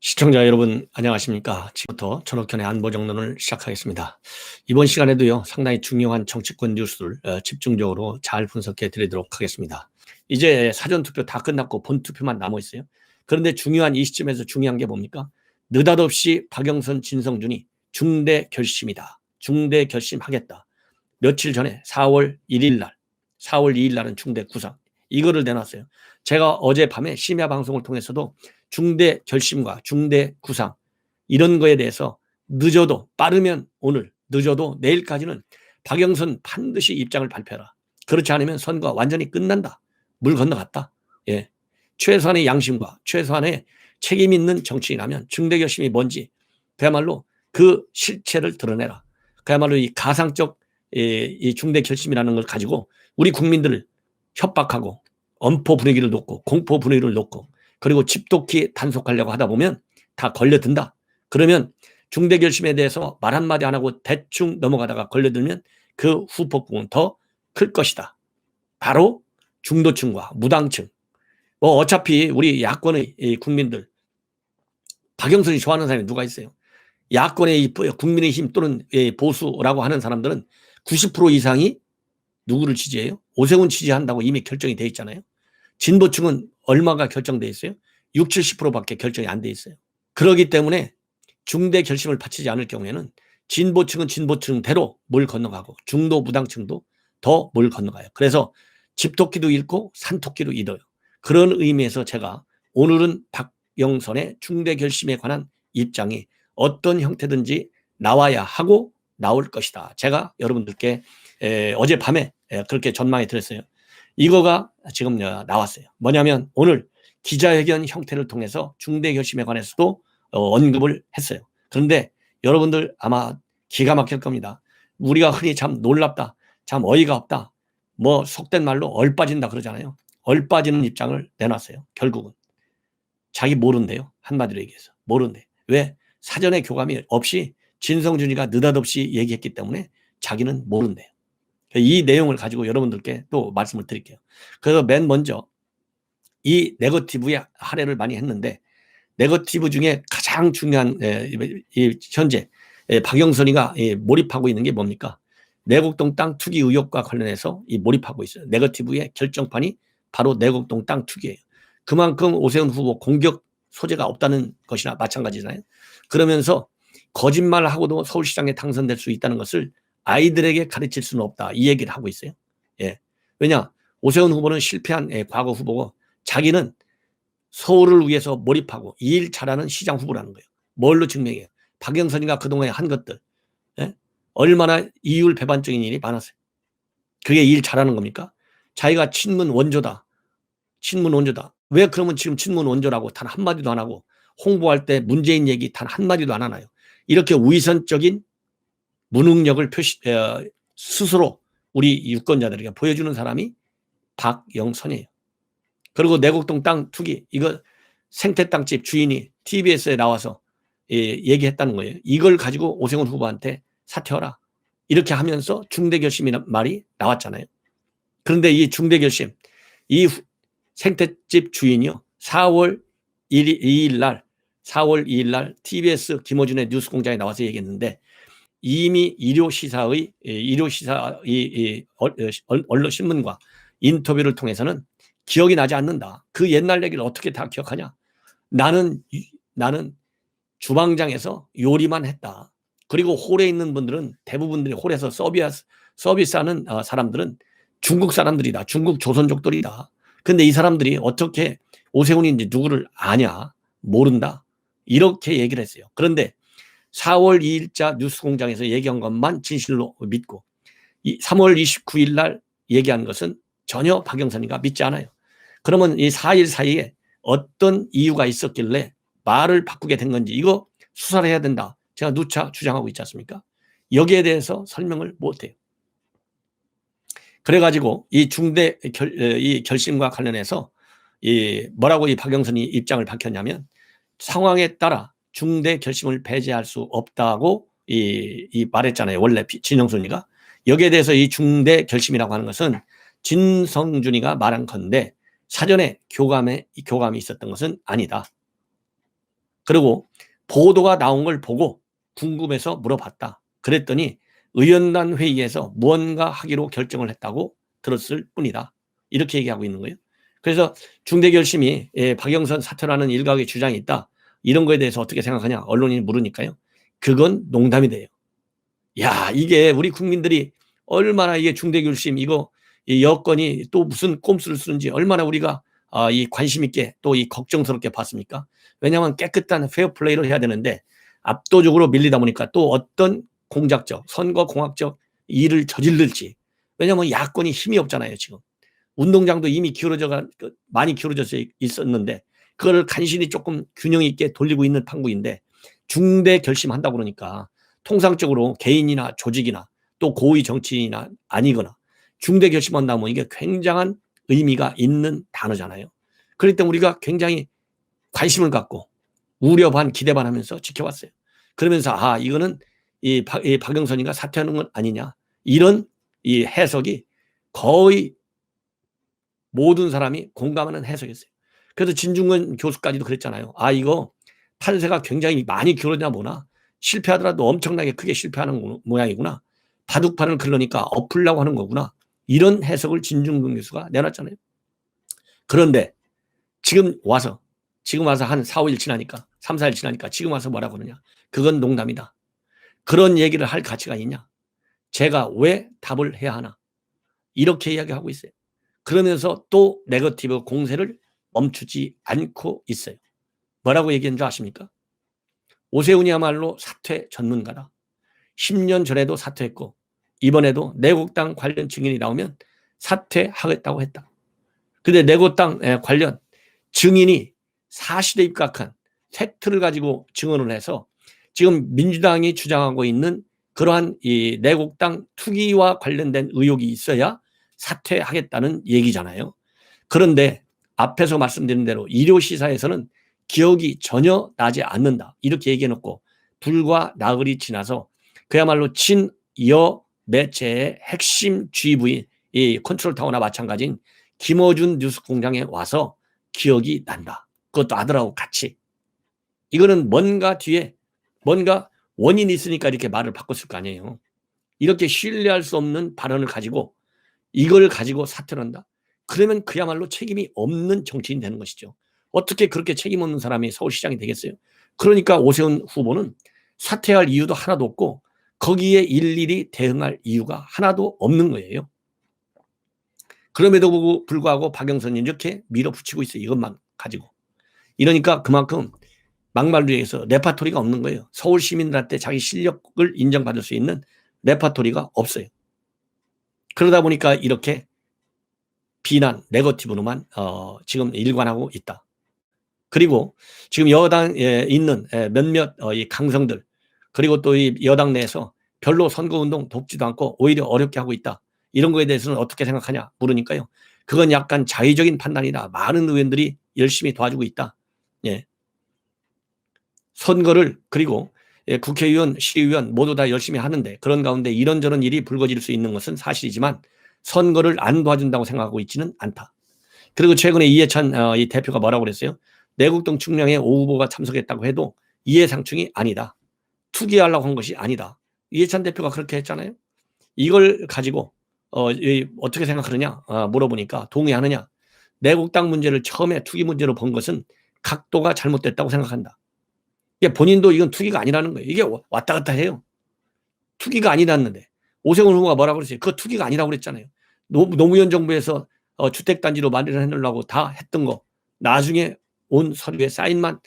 시청자 여러분 안녕하십니까. 지금부터 전옥현의 안보정론을 시작하겠습니다. 이번 시간에도요 상당히 중요한 정치권 뉴스를 집중적으로 잘 분석해 드리도록 하겠습니다. 이제 사전투표 다 끝났고 본투표만 남아 있어요. 그런데 중요한 이 시점에서 중요한 게 뭡니까? 느닷없이 박영선, 진성준이 중대 결심이다. 중대 결심하겠다. 며칠 전에 4월 1일 날, 4월 2일 날은 중대 구상 이거를 내놨어요. 제가 어젯밤에 심야 방송을 통해서도 중대 결심과 중대 구상 이런 거에 대해서 늦어도 빠르면 오늘, 늦어도 내일까지는 박영선 반드시 입장을 발표하라. 그렇지 않으면 선거 완전히 끝난다. 물 건너갔다. 예. 최소한의 양심과 최소한의 책임 있는 정치인이라면 중대 결심이 뭔지 그야말로 그 실체를 드러내라. 그야말로 이 가상적 이 중대 결심이라는 걸 가지고 우리 국민들을 협박하고 엄포 분위기를 놓고 공포 분위기를 놓고 그리고 집도끼 단속하려고 하다 보면 다 걸려든다. 그러면 중대 결심에 대해서 말 한마디 안 하고 대충 넘어가다가 걸려들면 그 후폭풍은 더 클 것이다. 바로 중도층과 무당층. 뭐 어차피 우리 야권의 국민들 박영선이 좋아하는 사람이 누가 있어요? 야권의 국민의힘 또는 보수라고 하는 사람들은 90% 이상이 누구를 지지해요? 오세훈 지지한다고 이미 결정이 돼 있잖아요. 진보층은 얼마가 결정돼 있어요? 60, 70%밖에 결정이 안 돼 있어요. 그렇기 때문에 중대 결심을 바치지 않을 경우에는 진보층은 진보층대로 물 건너가고 중도 무당층도 더 물 건너가요. 그래서 집토끼도 잃고 산토끼도 잃어요. 그런 의미에서 제가 오늘은 박영선의 중대 결심에 관한 입장이 어떤 형태든지 나와야 하고 나올 것이다. 제가 여러분들께 어젯밤에 그렇게 전망해 드렸어요. 이거가 지금 나왔어요. 뭐냐면 오늘 기자회견 형태를 통해서 중대 결심에 관해서도 언급을 했어요. 그런데 여러분들 아마 기가 막힐 겁니다. 우리가 흔히 참 놀랍다, 참 어이가 없다, 뭐 속된 말로 얼빠진다 그러잖아요. 얼빠지는 입장을 내놨어요. 결국은 자기 모른대요. 한마디로 얘기해서 모른대. 왜? 사전에 교감이 없이 진성준이가 느닷없이 얘기했기 때문에 자기는 모른대요. 이 내용을 가지고 여러분들께 또 말씀을 드릴게요. 그래서 맨 먼저 이 네거티브에 할애를 많이 했는데 네거티브 중에 가장 중요한 현재 박영선이가 몰입하고 있는 게 뭡니까? 내곡동 땅 투기 의혹과 관련해서 몰입하고 있어요. 네거티브의 결정판이 바로 내곡동 땅 투기예요. 그만큼 오세훈 후보 공격 소재가 없다는 것이나 마찬가지잖아요. 그러면서 거짓말을 하고도 서울시장에 당선될 수 있다는 것을 아이들에게 가르칠 수는 없다. 이 얘기를 하고 있어요. 예. 왜냐? 오세훈 후보는 실패한 과거 후보고 자기는 서울을 위해서 몰입하고 이 일 잘하는 시장 후보라는 거예요. 뭘로 증명해요? 박영선이가 그동안에 한 것들. 예? 얼마나 이율 배반적인 일이 많았어요. 그게 일 잘하는 겁니까? 자기가 친문 원조다. 친문 원조다. 왜 그러면 지금 친문 원조라고 단 한마디도 안 하고 홍보할 때 문재인 얘기 단 한마디도 안 하나요? 이렇게 위선적인 무능력을 스스로 우리 유권자들에게 보여주는 사람이 박영선이에요. 그리고 내곡동 땅 투기 이거 생태 땅집 주인이 TBS에 나와서 얘기했다는 거예요. 이걸 가지고 오세훈 후보한테 사퇴하라. 이렇게 하면서 중대결심이라는 말이 나왔잖아요. 그런데 이 중대결심 이 생태집 주인이요 4월 2일 날 TBS 김어준의 뉴스공장에 나와서 얘기했는데 이미 일요시사의 언론 신문과 인터뷰를 통해서는 기억이 나지 않는다. 그 옛날 얘기를 어떻게 다 기억하냐? 나는 주방장에서 요리만 했다. 그리고 홀에 있는 분들은 대부분들이 홀에서 서비스하는 사람들은 중국 사람들이다. 중국 조선족들이다. 근데 이 사람들이 어떻게 오세훈인지 누구를 아냐? 모른다. 이렇게 얘기를 했어요. 그런데 4월 2일자 뉴스공장에서 얘기한 것만 진실로 믿고 3월 29일 날 얘기한 것은 전혀 박영선이가 믿지 않아요. 그러면 이 4일 사이에 어떤 이유가 있었길래 말을 바꾸게 된 건지 이거 수사를 해야 된다. 제가 누차 주장하고 있지 않습니까? 여기에 대해서 설명을 못해요. 그래가지고 이 중대 결심과 관련해서 뭐라고 이 박영선이 입장을 밝혔냐면 상황에 따라 중대 결심을 배제할 수 없다고 말했잖아요. 원래 진영순이가. 여기에 대해서 이 중대 결심이라고 하는 것은 진성준이가 말한 건데 사전에 교감이 있었던 것은 아니다. 그리고 보도가 나온 걸 보고 궁금해서 물어봤다. 그랬더니 의원단 회의에서 무언가 하기로 결정을 했다고 들었을 뿐이다. 이렇게 얘기하고 있는 거예요. 그래서 중대결심이 박영선 사퇴라는 일각의 주장이 있다. 이런 거에 대해서 어떻게 생각하냐 언론인이 물으니까요. 그건 농담이 돼요. 야, 이게 우리 국민들이 얼마나 이게 중대결심 이거 이 여건이 또 무슨 꼼수를 쓰는지 얼마나 우리가 이 관심 있게 또 이 걱정스럽게 봤습니까? 왜냐하면 깨끗한 페어플레이를 해야 되는데 압도적으로 밀리다 보니까 또 어떤 공작적 선거 공학적 일을 저질를지, 왜냐하면 야권이 힘이 없잖아요. 지금 운동장도 이미 많이 기울어져 있었는데 그걸 간신히 조금 균형 있게 돌리고 있는 판국인데 중대 결심한다고 그러니까 통상적으로 개인이나 조직이나 또 고위 정치인이나 아니거나 중대 결심한다면 이게 굉장한 의미가 있는 단어잖아요. 그렇기 때문에 우리가 굉장히 관심을 갖고 우려 반 기대 반 하면서 지켜봤어요. 그러면서 이거는 이 박영선이가 사퇴하는 건 아니냐, 이런 이 해석이 거의 모든 사람이 공감하는 해석이었어요. 그래서 진중권 교수까지도 그랬잖아요. 이거 판세가 굉장히 많이 기울어지나 보나, 실패하더라도 엄청나게 크게 실패하는 모양이구나, 바둑판을 걸으니까 엎으려고 하는 거구나, 이런 해석을 진중권 교수가 내놨잖아요. 그런데 지금 와서 한 4, 5일 지나니까 3, 4일 지나니까 지금 와서 뭐라고 그러냐, 그건 농담이다. 그런 얘기를 할 가치가 있냐, 제가 왜 답을 해야 하나, 이렇게 이야기하고 있어요. 그러면서 또 네거티브 공세를 멈추지 않고 있어요. 뭐라고 얘기한 줄 아십니까? 오세훈이야말로 사퇴 전문가다. 10년 전에도 사퇴했고 이번에도 내곡당 관련 증인이 나오면 사퇴하겠다고 했다. 근데 내곡당 관련 증인이 사실에 입각한 팩트를 가지고 증언을 해서 지금 민주당이 주장하고 있는 그러한 이 내곡당 투기와 관련된 의혹이 있어야 사퇴하겠다는 얘기잖아요. 그런데 앞에서 말씀드린 대로 일요시사에서는 기억이 전혀 나지 않는다, 이렇게 얘기해놓고 불과 나흘이 지나서 그야말로 친여 매체의 핵심 GV인 이 컨트롤타워나 마찬가지인 김어준 뉴스공장에 와서 기억이 난다, 그것도 아들하고 같이. 이거는 뭔가 뒤에 뭔가 원인이 있으니까 이렇게 말을 바꿨을 거 아니에요. 이렇게 신뢰할 수 없는 발언을 가지고 이걸 가지고 사퇴를 한다? 그러면 그야말로 책임이 없는 정치인이 되는 것이죠. 어떻게 그렇게 책임 없는 사람이 서울시장이 되겠어요? 그러니까 오세훈 후보는 사퇴할 이유도 하나도 없고 거기에 일일이 대응할 이유가 하나도 없는 거예요. 그럼에도 불구하고 박영선이 이렇게 밀어붙이고 있어요. 이것만 가지고. 이러니까 그만큼 막말로 얘기해서 레파토리가 없는 거예요. 서울 시민들한테 자기 실력을 인정받을 수 있는 레파토리가 없어요. 그러다 보니까 이렇게 비난, 네거티브로만 지금 일관하고 있다. 그리고 지금 여당에 있는 몇몇 이 강성들, 그리고 또 이 여당 내에서 별로 선거운동 돕지도 않고 오히려 어렵게 하고 있다, 이런 거에 대해서는 어떻게 생각하냐 물으니까요, 그건 약간 자의적인 판단이다. 많은 의원들이 열심히 도와주고 있다. 예. 선거를, 그리고 국회의원, 시의원 모두 다 열심히 하는데 그런 가운데 이런저런 일이 불거질 수 있는 것은 사실이지만 선거를 안 도와준다고 생각하고 있지는 않다. 그리고 최근에 이해찬 이 대표가 뭐라고 그랬어요? 내곡동 충령에 오 후보가 참석했다고 해도 이해상충이 아니다, 투기하려고 한 것이 아니다, 이해찬 대표가 그렇게 했잖아요. 이걸 가지고 어떻게 생각하느냐 물어보니까 동의하느냐, 내곡당 문제를 처음에 투기 문제로 본 것은 각도가 잘못됐다고 생각한다. 본인도 이건 투기가 아니라는 거예요. 이게 왔다 갔다 해요. 투기가 아니랐는데 오세훈 후보가 뭐라고 그랬어요? 그거 투기가 아니라고 그랬잖아요. 노무현 정부에서 주택단지로 마련을 해놓으려고 다 했던 거 나중에 온 서류에 사인만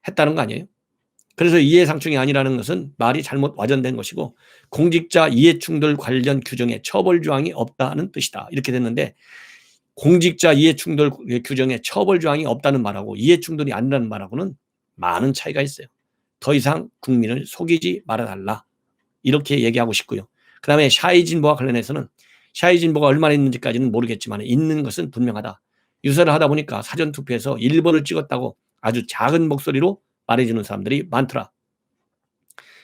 했다는 거 아니에요? 그래서 이해상충이 아니라는 것은 말이 잘못 와전된 것이고 공직자 이해충돌 관련 규정에 처벌조항이 없다는 뜻이다, 이렇게 됐는데 공직자 이해충돌 규정에 처벌조항이 없다는 말하고 이해충돌이 아니라는 말하고는 많은 차이가 있어요. 더 이상 국민을 속이지 말아달라, 이렇게 얘기하고 싶고요. 그 다음에 샤이진보와 관련해서는 샤이진보가 얼마나 있는지까지는 모르겠지만 있는 것은 분명하다. 유세를 하다 보니까 사전투표에서 1번을 찍었다고 아주 작은 목소리로 말해주는 사람들이 많더라.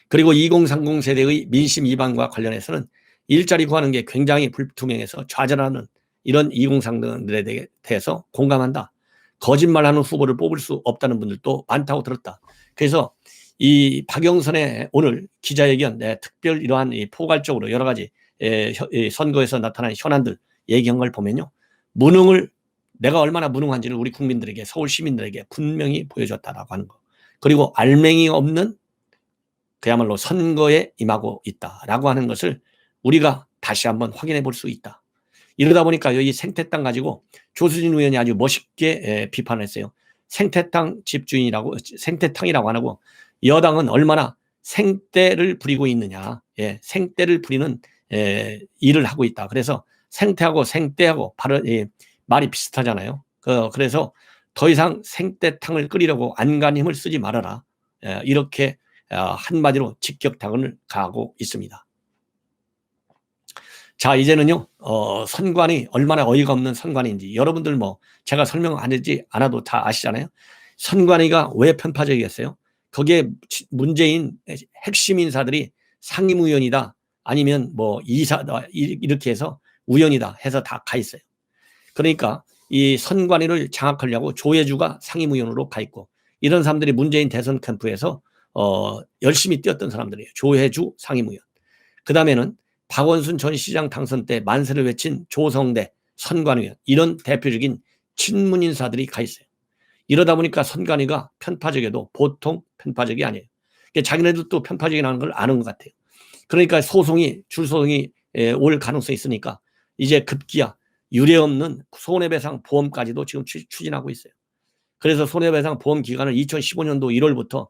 그리고 2030 세대의 민심 이반과 관련해서는 일자리 구하는 게 굉장히 불투명해서 좌절하는 이런 2030들에 대해서 공감한다. 거짓말하는 후보를 뽑을 수 없다는 분들도 많다고 들었다. 그래서 이 박영선의 오늘 기자회견, 특별 이러한 포괄적으로 여러 가지 선거에서 나타난 현안들 얘기한 걸 보면요, 무능을, 내가 얼마나 무능한지를 우리 국민들에게, 서울 시민들에게 분명히 보여줬다라고 하는 거. 그리고 알맹이 없는 그야말로 선거에 임하고 있다라고 하는 것을 우리가 다시 한번 확인해 볼 수 있다. 이러다 보니까 여기 생태땅 가지고 조수진 의원이 아주 멋있게 비판을 했어요. 생태땅 집주인이라고, 생태탕이라고 안 하고 여당은 얼마나 생떼를 부리고 있느냐, 생떼를 부리는 일을 하고 있다. 그래서 생태하고 생떼하고 말이 비슷하잖아요. 그래서 더 이상 생떼탕을 끓이려고 안간 힘을 쓰지 말아라. 이렇게 한마디로 직격탄을 가하고 있습니다. 자, 이제는요, 선관위, 얼마나 어이가 없는 선관위인지 여러분들 뭐 제가 설명 안 하지 않아도 다 아시잖아요. 선관위가 왜 편파적이겠어요? 거기에 문재인 핵심 인사들이 상임위원이다, 아니면 뭐 이사다, 이렇게 해서 우연이다 해서 다 가 있어요. 그러니까 이 선관위를 장악하려고 조혜주가 상임위원으로 가 있고, 이런 사람들이 문재인 대선 캠프에서 열심히 뛰었던 사람들이에요. 조혜주 상임위원. 그 다음에는 박원순 전 시장 당선 때 만세를 외친 조성대 선관위원, 이런 대표적인 친문 인사들이 가 있어요. 이러다 보니까 선관위가 편파적이어도 보통 편파적이 아니에요. 자기네들도 편파적이라는 걸 아는 것 같아요. 그러니까 줄소송이 올 가능성이 있으니까 이제 급기야 유례없는 손해배상 보험까지도 지금 추진하고 있어요. 그래서 손해배상 보험 기간을 2015년도 1월부터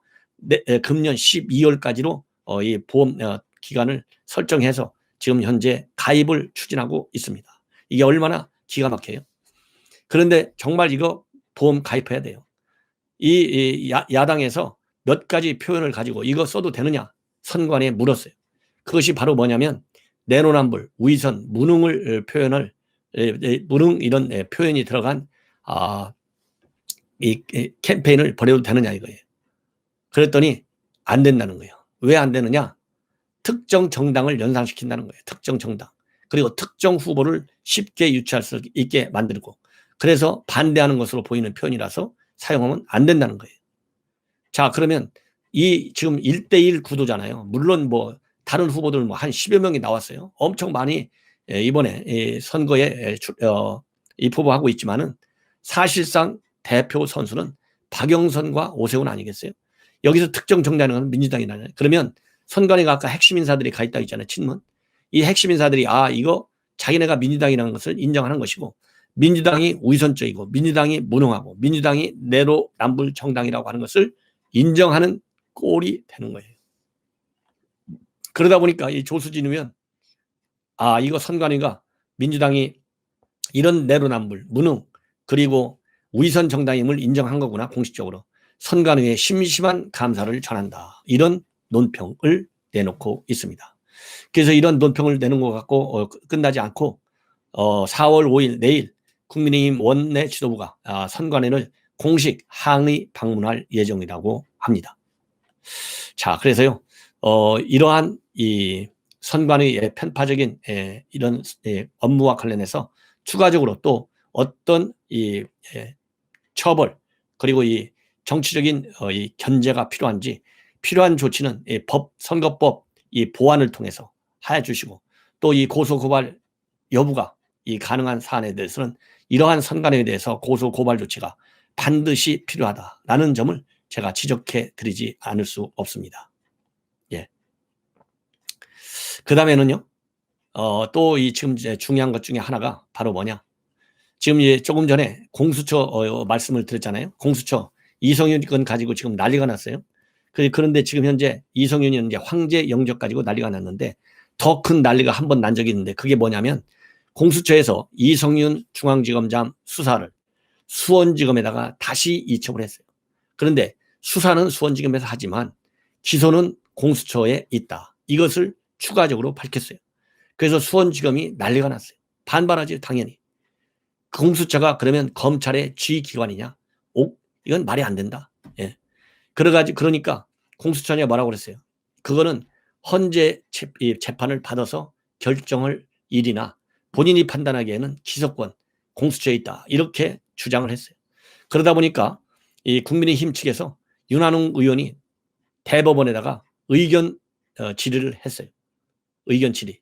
금년 12월까지로 이 보험 기간을 설정해서 지금 현재 가입을 추진하고 있습니다. 이게 얼마나 기가 막혀요. 그런데 정말 이거 보험 가입해야 돼요. 이 야당에서 몇 가지 표현을 가지고 이거 써도 되느냐 선관위에 물었어요. 그것이 바로 뭐냐면 내로남불, 위선, 무능을 표현을, 무능 이런 표현이 들어간 이 캠페인을 벌여도 되느냐 이거예요. 그랬더니 안 된다는 거예요. 왜 안 되느냐? 특정 정당을 연상시킨다는 거예요. 특정 정당. 그리고 특정 후보를 쉽게 유치할 수 있게 만들고, 그래서 반대하는 것으로 보이는 표현이라서 사용하면 안 된다는 거예요. 자, 그러면 이 지금 1대1 구도잖아요. 물론 뭐 다른 후보들 뭐 한 10여 명이 나왔어요. 엄청 많이 이번에 선거에 입후보하고 있지만은 사실상 대표 선수는 박영선과 오세훈 아니겠어요? 여기서 특정 정당은 민주당이잖아요. 그러면 선관위가 아까 핵심 인사들이 가 있다고 했잖아요. 친문. 이 핵심 인사들이 이거 자기네가 민주당이라는 것을 인정하는 것이고, 민주당이 위선적이고 민주당이 무능하고 민주당이 내로남불 정당이라고 하는 것을 인정하는 꼴이 되는 거예요. 그러다 보니까 이 조수진 의원, 이거 선관위가 민주당이 이런 내로남불, 무능, 그리고 위선 정당임을 인정한 거구나, 공식적으로. 선관위에 심심한 감사를 전한다. 이런 논평을 내놓고 있습니다. 그래서 이런 논평을 내는 것 같고 끝나지 않고 4월 5일 내일 국민의힘 원내 지도부가 선관위를 공식 항의 방문할 예정이라고 합니다. 자, 그래서요, 이러한 이 선관위의 편파적인 이런 업무와 관련해서 추가적으로 또 어떤 이 처벌, 그리고 이 정치적인 이 견제가 필요한지, 필요한 조치는 선거법 이 보완을 통해서 해주시고, 또 이 고소고발 여부가 이 가능한 사안에 대해서는 이러한 선관위에 대해서 고소고발 조치가 반드시 필요하다라는 점을 제가 지적해 드리지 않을 수 없습니다. 예. 그 다음에는요, 또 이 지금 중요한 것 중에 하나가 바로 뭐냐. 지금 조금 전에 공수처 말씀을 드렸잖아요. 공수처 이성윤 건 가지고 지금 난리가 났어요. 그런데 지금 현재 이성윤이 이제 황제 영적 가지고 난리가 났는데, 더 큰 난리가 한 번 난 적이 있는데, 그게 뭐냐면 공수처에서 이성윤 중앙지검장 수사를 수원지검에다가 다시 이첩을 했어요. 그런데 수사는 수원지검에서 하지만 기소는 공수처에 있다. 이것을 추가적으로 밝혔어요. 그래서 수원지검이 난리가 났어요. 반발하지 당연히. 공수처가 그러면 검찰의 지휘기관이냐? 이건 말이 안 된다. 예. 그러니까 공수처가 뭐라고 그랬어요? 그거는 헌재 재판을 받아서 결정할 일이나 본인이 판단하기에는 기소권 공수처에 있다. 이렇게 주장을 했어요. 그러다 보니까 이 국민의힘 측에서 윤한홍 의원이 대법원에다가 의견 질의를 했어요. 의견 질의.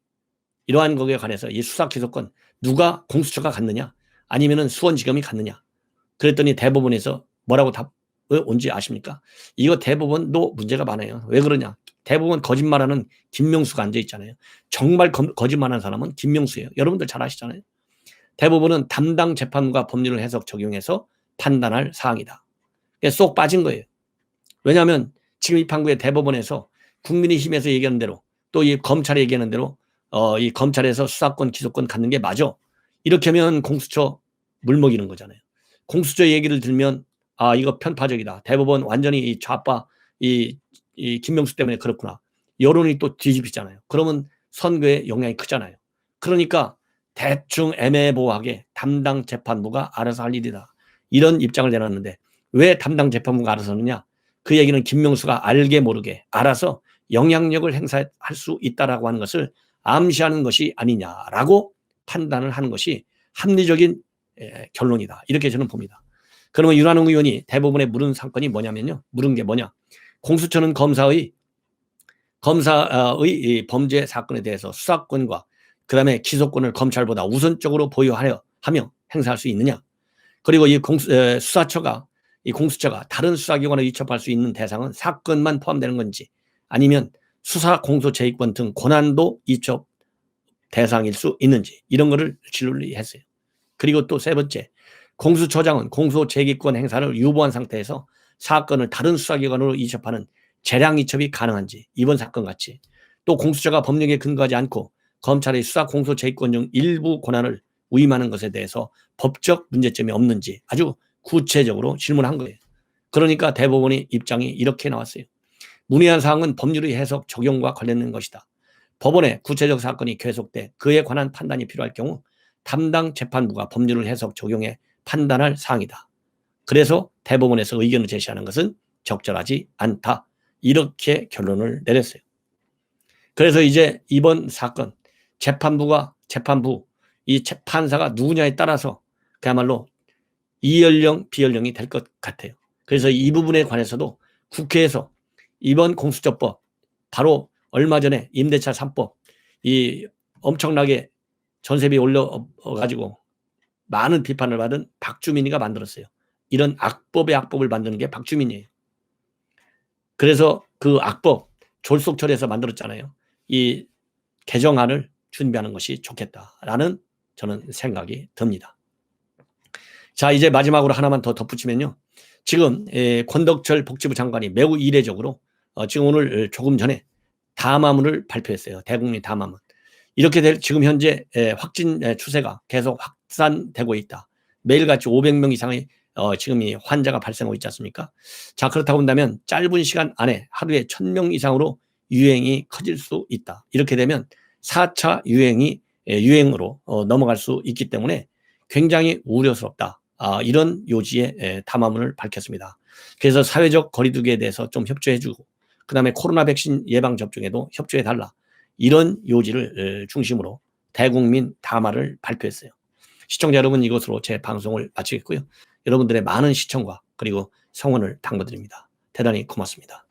이러한 것에 관해서 이 수사 기소권 누가 공수처가 갔느냐 아니면은 수원지검이 갔느냐. 그랬더니 대법원에서 뭐라고 답 온지 아십니까? 이거 대법원도 문제가 많아요. 왜 그러냐? 대법원 거짓말하는 김명수가 앉아 있잖아요. 정말 거짓말하는 사람은 김명수예요. 여러분들 잘 아시잖아요. 대법원은 담당 재판부가 법률을 해석 적용해서 판단할 사항이다. 쏙 빠진 거예요. 왜냐하면 지금 이 판구의 대법원에서 국민의힘에서 얘기하는 대로 또 이 검찰이 얘기하는 대로 이 검찰에서 수사권 기소권 갖는 게 맞아. 이렇게 하면 공수처 물먹이는 거잖아요. 공수처 얘기를 들면 아 이거 편파적이다. 대법원 완전히 이 좌파 이 김명수 때문에 그렇구나. 여론이 또 뒤집히잖아요. 그러면 선거에 영향이 크잖아요. 그러니까 대충 애매모호하게 담당 재판부가 알아서 할 일이다. 이런 입장을 내놨는데 왜 담당 재판부가 알아서 하느냐? 그 얘기는 김명수가 알게 모르게 알아서 영향력을 행사할 수 있다라고 하는 것을 암시하는 것이 아니냐라고 판단을 하는 것이 합리적인 결론이다. 이렇게 저는 봅니다. 그러면 윤한홍 의원이 대법원에 물은 사건이 뭐냐면요. 물은 게 뭐냐. 공수처는 검사의 범죄 사건에 대해서 수사권과 그다음에 기소권을 검찰보다 우선적으로 보유하며 행사할 수 있느냐. 그리고 이 수사처가 이 공수처가 다른 수사기관에 위촉할 수 있는 대상은 사건만 포함되는 건지 아니면 수사 공소 제의권 등 권한도 이첩 대상일 수 있는지 이런 거를 진룰했어요. 그리고 또 세 번째 공수처장은 공소 제기권 행사를 유보한 상태에서 사건을 다른 수사기관으로 이첩하는 재량 이첩이 가능한지 이번 사건 같이 또 공수처가 법령에 근거하지 않고 검찰의 수사 공소 제기권 중 일부 권한을 위임하는 것에 대해서 법적 문제점이 없는지 아주 구체적으로 질문한 거예요. 그러니까 대법원의 입장이 이렇게 나왔어요. 문의한 사항은 법률의 해석 적용과 관련된 것이다. 법원의 구체적 사건이 계속돼 그에 관한 판단이 필요할 경우 담당 재판부가 법률을 해석 적용해 판단할 사항이다. 그래서 대법원에서 의견을 제시하는 것은 적절하지 않다. 이렇게 결론을 내렸어요. 그래서 이제 이번 사건 재판부 이 판사가 누구냐에 따라서 그야말로 이연령 비연령이 될 것 같아요. 그래서 이 부분에 관해서도 국회에서 이번 공수처법 바로 얼마 전에 임대차 3법 이 엄청나게 전세비 올려가지고 많은 비판을 받은 박주민이가 만들었어요. 이런 악법의 악법을 만드는 게 박주민이에요. 그래서 그 악법 졸속처리해서 만들었잖아요. 이 개정안을 준비하는 것이 좋겠다라는 저는 생각이 듭니다. 자 이제 마지막으로 하나만 더 덧붙이면요. 지금 권덕철 복지부 장관이 매우 이례적으로 지금 오늘 조금 전에 담화문을 발표했어요. 대국민 담화문. 이렇게 지금 현재 확진 추세가 계속 확산되고 있다. 매일같이 500명 이상의 지금 이 환자가 발생하고 있지 않습니까? 자 그렇다고 한다면 짧은 시간 안에 하루에 1000명 이상으로 유행이 커질 수 있다. 이렇게 되면 4차 유행으로 넘어갈 수 있기 때문에 굉장히 우려스럽다. 이런 요지의 담화문을 밝혔습니다. 그래서 사회적 거리두기에 대해서 좀 협조해주고 그다음에 코로나 백신 예방 접종에도 협조해달라. 이런 요지를 중심으로 대국민 담화를 발표했어요. 시청자 여러분 이것으로 제 방송을 마치겠고요. 여러분들의 많은 시청과 그리고 성원을 당부드립니다. 대단히 고맙습니다.